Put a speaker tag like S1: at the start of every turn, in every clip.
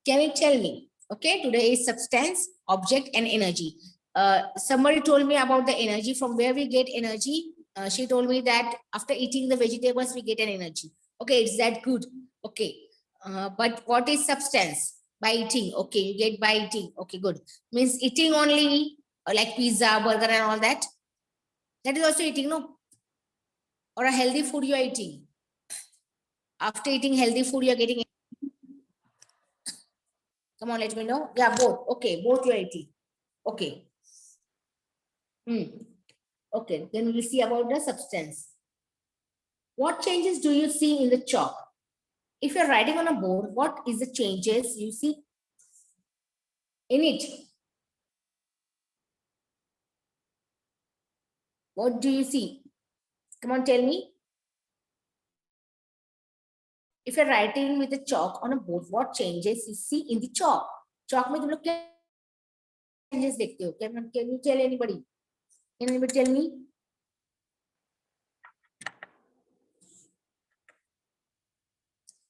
S1: Can you tell me? Okay, today is substance, object, and energy. Somebody told me about the energy, from where we get energy. She told me that after eating the vegetables, we get an energy. Okay, is that good? Okay. But what is substance? By eating. Okay, you get by eating. Okay, good. Means eating only, like pizza, burger, and all that. That is also eating, no? Or a healthy food you are eating. After eating healthy food, you are getting. Come on, let me know. Yeah, both. Okay, both you are eating. Okay. Okay, then we'll see about the substance. What changes do you see in the chalk? If you're writing on a board, what is the changes you see in it? What do you see? Come on, tell me. If you're writing with a chalk on a board, what changes you see in the chalk? Chalk में तुम लोग क्या changes देखते हो? Can you tell anybody? Can anybody tell me?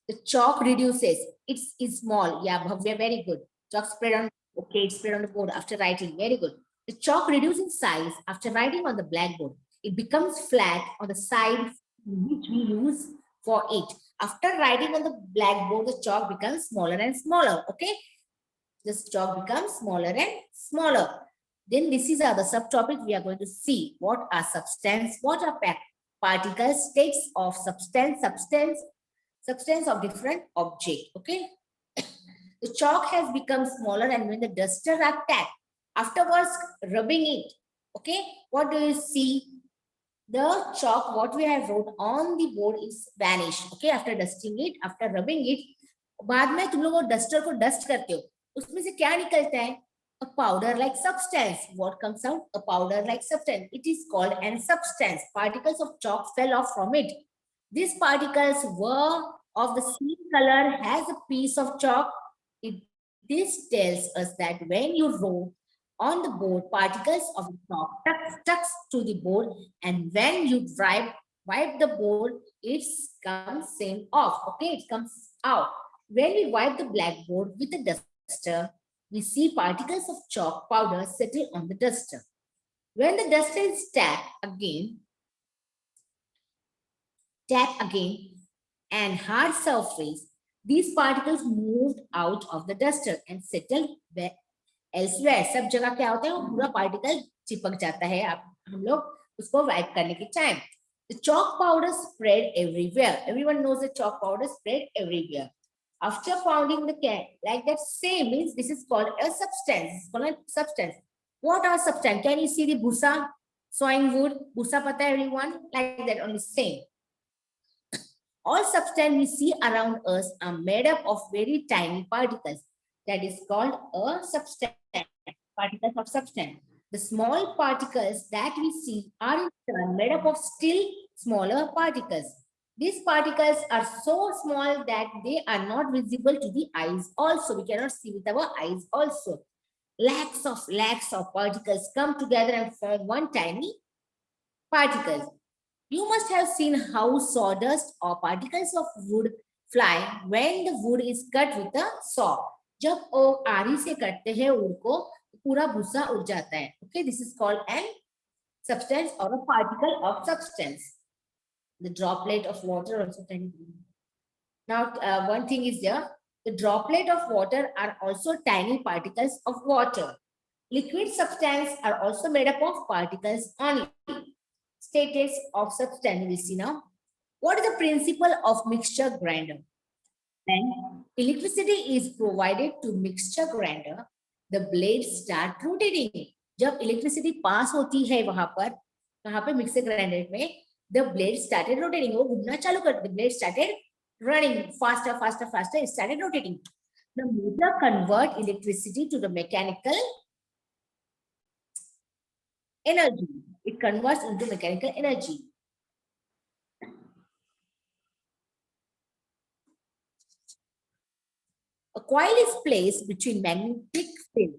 S1: The chalk reduces. It's small. Yeah, Bhavya, very good. Chalk spread on. Okay, it's spread on the board after writing. Very good. The chalk reduces in size after writing on the blackboard. It becomes flat on the side which we use for it. After writing on the blackboard, the chalk becomes smaller and smaller. Okay, this chalk becomes smaller and smaller. Then this is the subtopic we are going to see. What are substance? What are particles? States of substance. Substance of different object. Okay. The chalk has become smaller, and when the duster are tapped, afterwards rubbing it, okay, what do you see? The chalk, what we have wrote on the board, is vanished. Okay, after dusting it, after rubbing it, बाद में तुम लोग वो duster को dust करते हो, उसमें से क्या निकलता है? A powder like substance. What comes out? A powder like substance. It is called an substance. Particles of chalk fell off from it. These particles were of the same color as a piece of chalk. This tells us that when you wrote on the board, particles of the chalk stuck to the board, and when you wipe the board, it comes same off. Okay, it comes out. When we wipe the blackboard with a duster, we see particles of chalk powder settle on the duster. When the duster is tapped again, and hard surface, these particles moved out of the duster and settled elsewhere. सब जगह क्या होता है, वो पूरा particle चिपक जाता है आप हम लोग उसको वाइप करने के time. The chalk powder spread everywhere. Everyone knows the chalk powder spread everywhere. After pounding the can, like that, same means this is called a substance. It's called a substance. What are substance? Can you see the busa, sawing wood? Busa pata everyone? Like that, only same. All substance we see around us are made up of very tiny particles. That is called a substance. Particles of substance. The small particles that we see are in turn made up of still smaller particles. These particles are so small that they are not visible to the eyes also. We cannot see with our eyes also. Lakhs of particles come together and form one tiny particle. You must have seen how sawdust or particles of wood fly when the wood is cut with a saw. जब वो आरी से काटते हैं wood को, पूरा भूसा उड़ जाता है. Okay, this is called an substance or a particle of substance. The droplet of water also tiny. Now, one thing is there. The droplet of water are also tiny particles of water. Liquid substance are also made up of particles only. Status of substance we see now. What is the principle of mixture grinder? When electricity is provided to mixture grinder, the blades start rotating. जब electricity pass होती है वहां पर, कहाँ पे mixer grinder में, the blade started rotating. वो घूमना चालू कर, the blade started running faster. It started rotating. The motor convert electricity to the mechanical energy. It converts into mechanical energy. A coil is placed between magnetic field.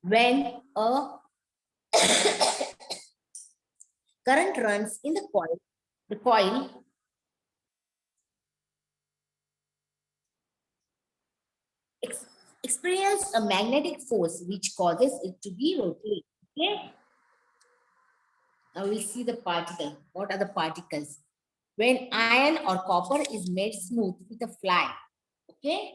S1: When a current runs in the coil experience a magnetic force which causes it to be rotate. Okay. Now we'll see the particle. What are the particles? When iron or copper is made smooth with a fly, okay,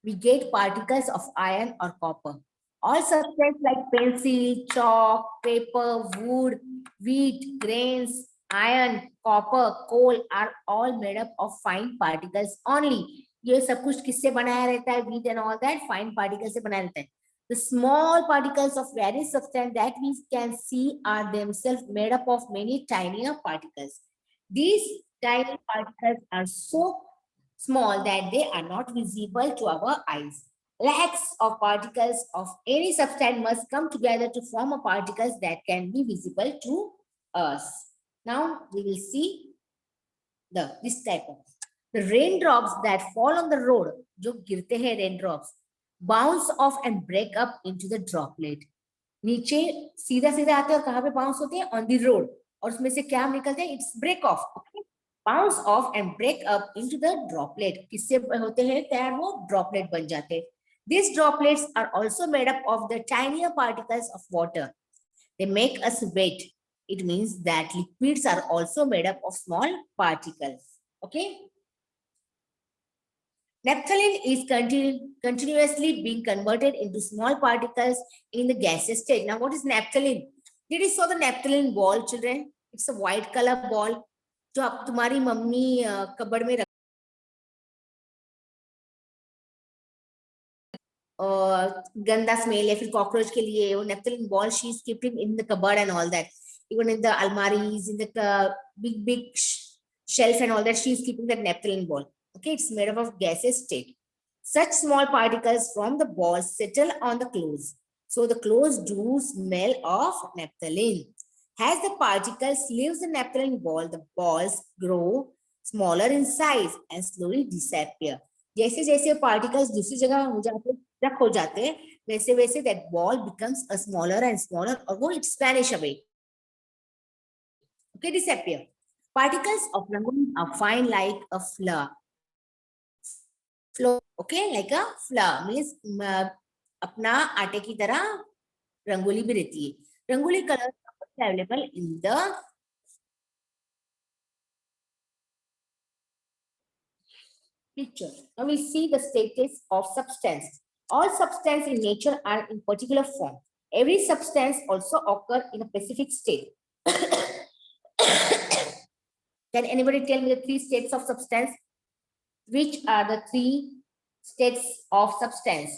S1: we get particles of iron or copper. All substances like pencil, chalk, paper, wood, wheat, grains, iron, copper, coal are all made up of fine particles only. ये सब कुछ किससे बनाया रहता है? Wheat and all that fine particles से बनाया रहता है. The small particles of various substances that we can see are themselves made up of many tinier particles. These tiny particles are so small that they are not visible to our eyes. Lakhs of particles of any substance must come together to form a particles that can be visible to us. Now we will see this type of the raindrops that fall on the road. जो गिरते हैं raindrops bounce off and break up into the droplet. नीचे सीधा सीधा आते हैं, कहाँ पे बाउंस होते हैं? On the road. और उसमें से क्या निकलते हैं? It's break off. Okay? Bounce off and break up into the droplet. किससे होते हैं तैयार? वो droplet बन जाते हैं. These droplets are also made up of the tinier particles of water. They make us wet. It means that liquids are also made up of small particles. Okay. Naphthalene is continuously being converted into small particles in the gaseous state. Now, what is naphthalene? Did you saw the naphthalene ball, children? It's a white color ball. जो आप तुम्हारी mummy कबड़ में गंदा smell है फिर cockroach के लिए वो naphthalene ball she is keeping in the cupboard and all that, even in the almaris, in the big shelf and all that, she is keeping that naphthalene ball. Okay, it's made up of gaseous state. Such small particles from the ball settle on the clothes, so the clothes do smell of naphthalene. As the particles leave the naphthalene ball, the balls grow smaller in size and slowly disappear. जैसे जैसे particles दूसरी जगह हो जाते रख हो जाते हैं, वैसे वैसे that ball becomes a smaller and smaller और वो it vanish away. Okay, disappear. Particles of rangoli are fine like a flower. Flow, okay, like a flower means अपना आटे की तरह रंगोली भी रहती है. Rangoli colour available in the picture. Now we see the status of substance. All substance in nature are in particular form. Every substance also occur in a specific state. Can anybody tell me the 3 states of substance? Which are the 3 states of substance?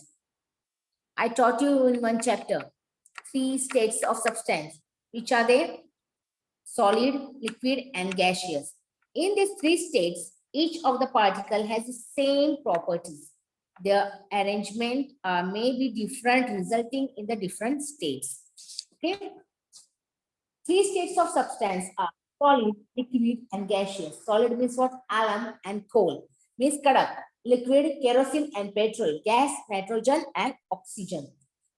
S1: I taught you in one chapter 3 states of substance. Which are they? Solid, liquid, and gaseous. In these 3 states, each of the particle has the same properties. Their arrangement may be different, resulting in the different states. Okay. 3 states of substance are solid, liquid, and gaseous. Solid means what? Alum and coal. Means kadak. Liquid, kerosene and petrol. Gas, nitrogen, and oxygen.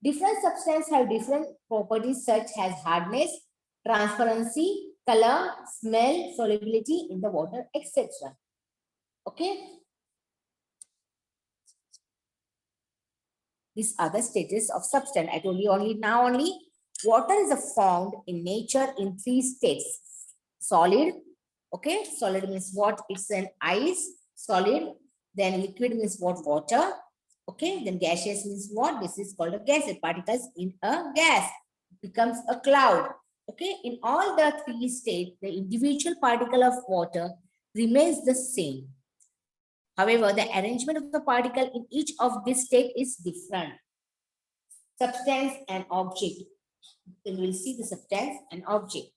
S1: Different substances have different properties such as hardness, transparency, color, smell, solubility in the water, etc. Okay. These are the stages of substance. I told you only water is found in nature in 3 states. Solid, okay, solid means what? It's an ice, solid. Then liquid means what? Water. Okay, then gaseous means what? This is called a gas. Particles in a gas becomes a cloud. Okay, in all the 3 states, the individual particle of water remains the same. However, the arrangement of the particle in each of these states is different. Substance and object. Then we'll see the substance and object.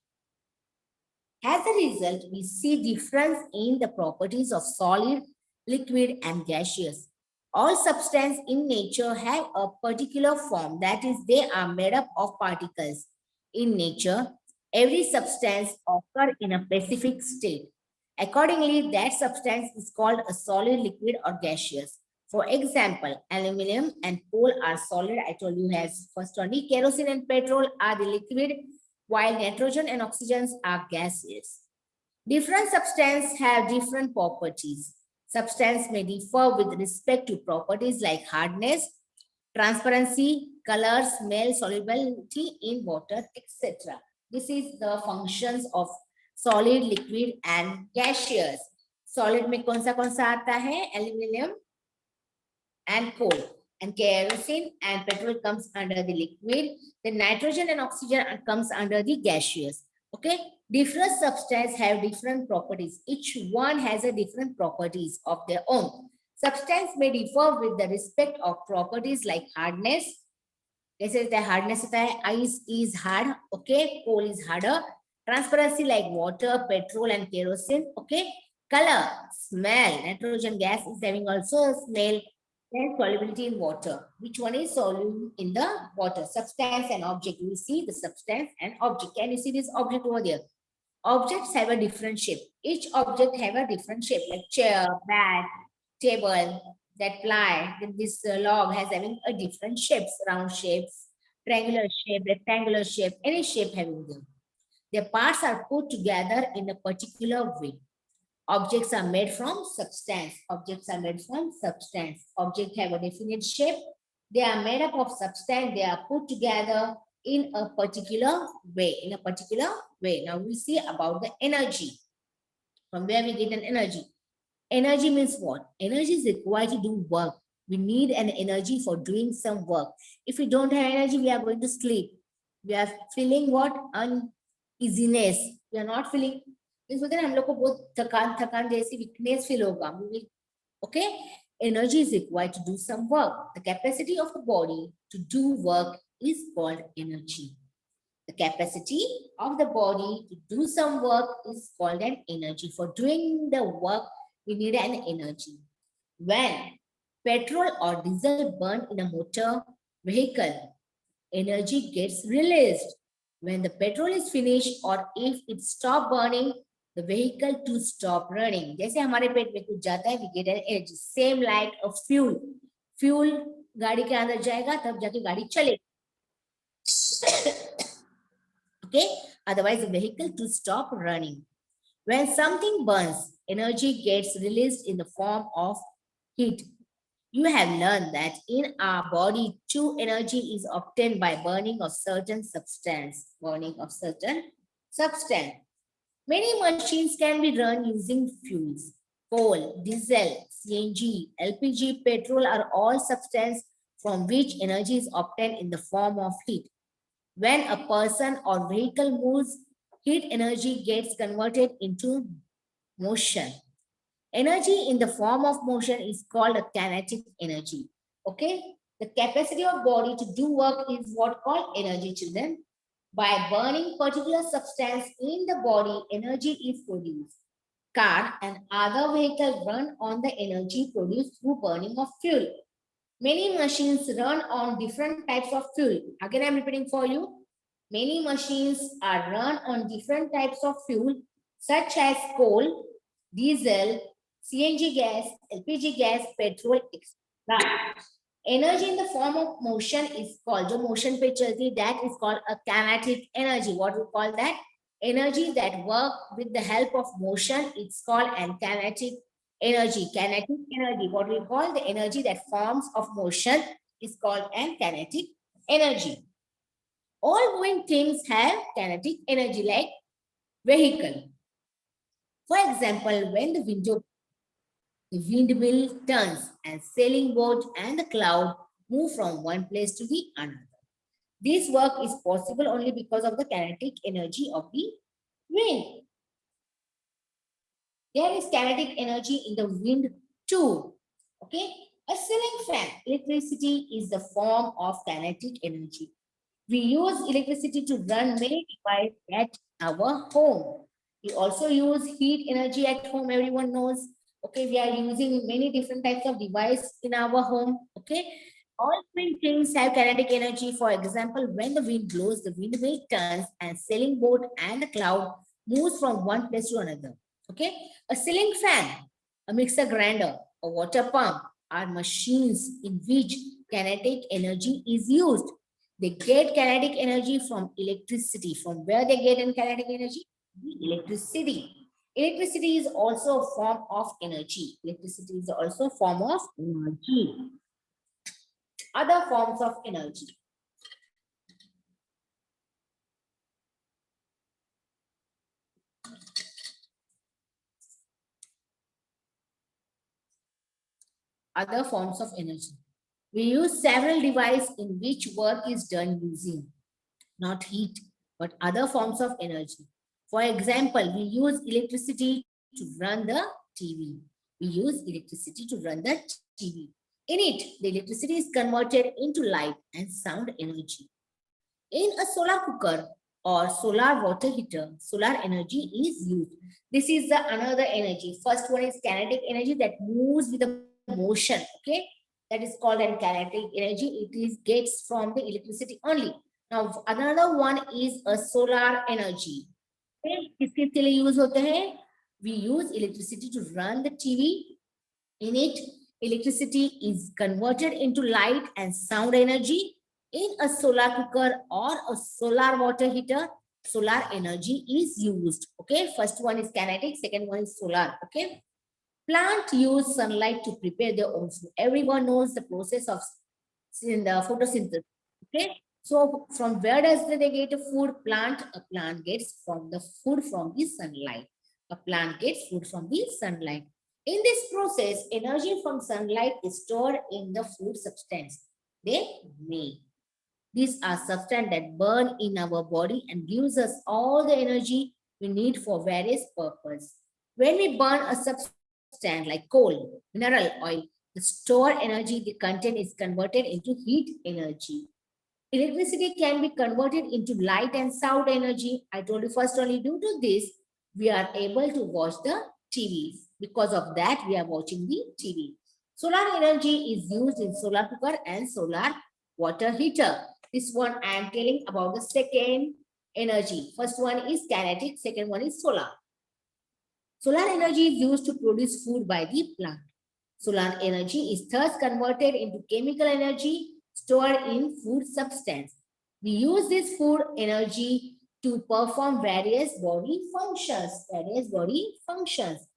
S1: As a result, we see difference in the properties of solid, liquid, and gaseous. All substances in nature have a particular form, that is, they are made up of particles. In nature, every substance occurs in a specific state. Accordingly, that substance is called a solid, liquid, or gaseous. For example, aluminum and coal are solid. I told you has first only kerosene and petrol are the liquid, while nitrogen and oxygen are gaseous. Different substances have different properties. Substance may differ with respect to properties like hardness, transparency, color, smell, solubility in water, etc. This is the functions of solid, liquid and gaseous. Solid में कौन सा आता है? Aluminium and coal. And kerosene and petrol comes under the liquid. Then nitrogen and oxygen comes under the gaseous. Okay. Different substances have different properties. Each one has a different properties of their own. Substance may differ with the respect of properties like hardness. जैसे the hardness होता है, ice is hard, okay, coal is harder. Transparency like water, petrol and kerosene, okay. Color, smell, nitrogen gas is having also a smell. And solubility in water. Which one is soluble in the water? Substance and object. You will see the substance and object. Can you see this object over there? Objects have a different shape. Each object have a different shape, like chair, bag, table, that ply. Then this log has having a different shapes, round shapes, triangular shape, rectangular shape, any shape having them. Their parts are put together in a particular way. Objects are made from substance. Objects are made from substance. Objects have a definite shape. They are made up of substance. They are put together in a particular way. In a particular way. Now we see about the energy. From where we get an energy. Energy means what? Energy is required to do work. We need an energy for doing some work. If we don't have energy, we are going to sleep. We are feeling what? Uneasiness. We are not feeling. इस वजह हम लोग को बहुत थकान थकान जैसी weakness feel होगा. Okay, energy is required to do some work. The capacity of the body to do work is called energy. The capacity of the body to do some work is called an energy. For doing the work, we need an energy. When petrol or diesel burn in a motor vehicle, energy gets released. When the petrol is finished or if it stops burning, the vehicle to stop running. जैसे हमारे पेट में कुछ जाता है, we get an energy. Same like a fuel. Fuel गाड़ी के अंदर जाएगा तब जाके गाड़ी चलेगी. Okay, otherwise the vehicle to stop running. When something burns, energy gets released in the form of heat. You have learned that in our body, true energy is obtained by burning of certain substance. Burning of certain substance. Many machines can be run using fuels. Coal, diesel, CNG, LPG, petrol are all substances from which energy is obtained in the form of heat. When a person or vehicle moves, heat energy gets converted into motion. Energy in the form of motion is called a kinetic energy. Okay? The capacity of body to do work is what called energy, children. By burning particular substance in the body, energy is produced. Car and other vehicles run on the energy produced through burning of fuel. Many machines run on different types of fuel. Again, I'm repeating for you. Many machines are run on different types of fuel, such as coal, diesel, CNG gas, LPG gas, petrol, etc. Energy in the form of motion is called, जो motion पे चलती, that is called a kinetic energy. What we call that? Energy that work with the help of motion, it's called an kinetic energy. Kinetic energy, what we call the energy that forms of motion is called an kinetic energy. All moving things have kinetic energy like vehicle. For example, when the windmill turns and sailing boat and the cloud move from one place to the another. This work is possible only because of the kinetic energy of the wind. There is kinetic energy in the wind too. Okay. A ceiling fan. Electricity is the form of kinetic energy. We use electricity to run many devices at our home. We also use heat energy at home. Everyone knows. Okay, we are using many different types of device in our home. Okay, all living things have kinetic energy. For example, when the wind blows, the windmill turns and sailing boat and the cloud moves from one place to another. Okay, a ceiling fan, a mixer grinder, a water pump are machines in which kinetic energy is used. They get kinetic energy from electricity. From where they get in kinetic energy? The electricity. Electricity is also a form of energy. Electricity is also a form of energy. Other forms of energy. Other forms of energy. We use several devices in which work is done using not heat, but other forms of energy. For example, we use electricity to run the TV. We use electricity to run the TV. In it, the electricity is converted into light and sound energy. In a solar cooker or solar water heater, solar energy is used. This is the another energy. First one is kinetic energy that moves with the motion. Okay, that is called an kinetic energy. It is gets from the electricity only. Now another one is a solar energy. Okay, किसके लिए use होते हैं? We use electricity to run the TV. In it, electricity is converted into light and sound energy. In a solar cooker or a solar water heater, solar energy is used. Okay, first one is kinetic, second one is solar. Okay, plant use sunlight to prepare their own food. Everyone knows the process of the photosynthesis. Okay, so from where does they get a food? Plant. A plant gets from the food from the sunlight. A plant gets food from the sunlight. In this process, energy from sunlight is stored in the food substance they make. These are substances that burn in our body and gives us all the energy we need for various purposes. When we burn a substance like coal, mineral oil, the stored energy the content is converted into heat energy. Electricity can be converted into light and sound energy. I told you first only due to this, we are able to watch the TV. Because of that, we are watching the TV. Solar energy is used in solar cooker and solar water heater. This one I am telling about the second energy. First one is kinetic, second one is solar. Solar energy is used to produce food by the plant. Solar energy is thus converted into chemical energy stored in food substance. We use this food energy to perform various body functions.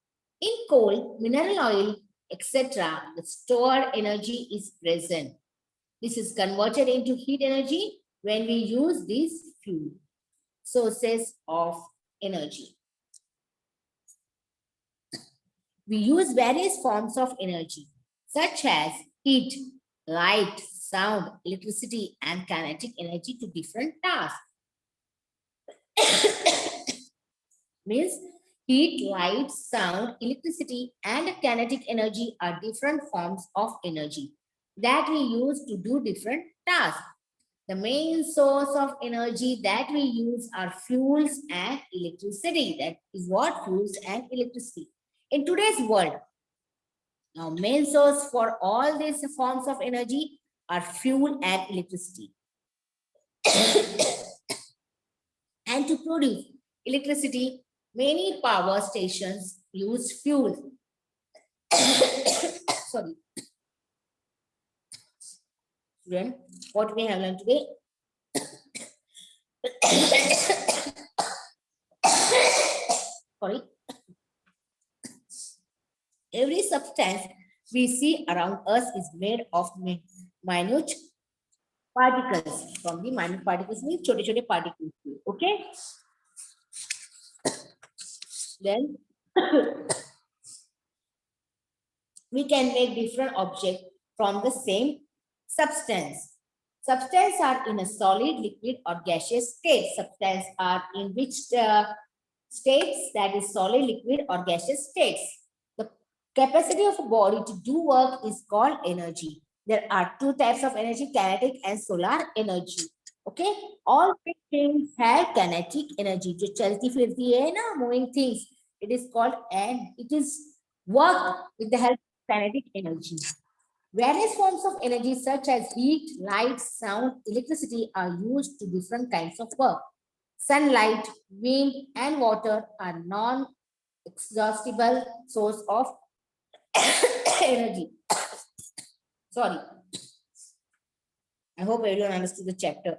S1: In coal, mineral oil, etc., the stored energy is present. This is converted into heat energy when we use these fuel sources of energy. We use various forms of energy, such as heat, light, sound, electricity, and kinetic energy to different tasks. Means heat, light, sound, electricity, and kinetic energy are different forms of energy that we use to do different tasks. The main source of energy that we use are fuels and electricity. That is what fuels and electricity. In today's world, now main source for all these forms of energy are fuel and electricity. And to produce electricity, many power stations use fuel. Sorry. Then what we have learned today? Sorry. Every substance we see around us is made of minute particles. From the minute particles means छोटे-छोटे particles. Okay. Then we can make different objects from the same substance. Substances are in a solid, liquid, or gaseous state. Substances are in which states, that is solid, liquid, or gaseous states. The capacity of a body to do work is called energy. There are two types of energy, kinetic and solar energy. Okay, all things have kinetic energy. जो चलती फिरती है ना, moving things, it is called, and it is work with the help of kinetic energy. Various forms of energy such as heat, light, sound, electricity are used to different kinds of work. Sunlight, wind, and water are non-exhaustible source of energy. Sorry. I hope everyone understood the chapter.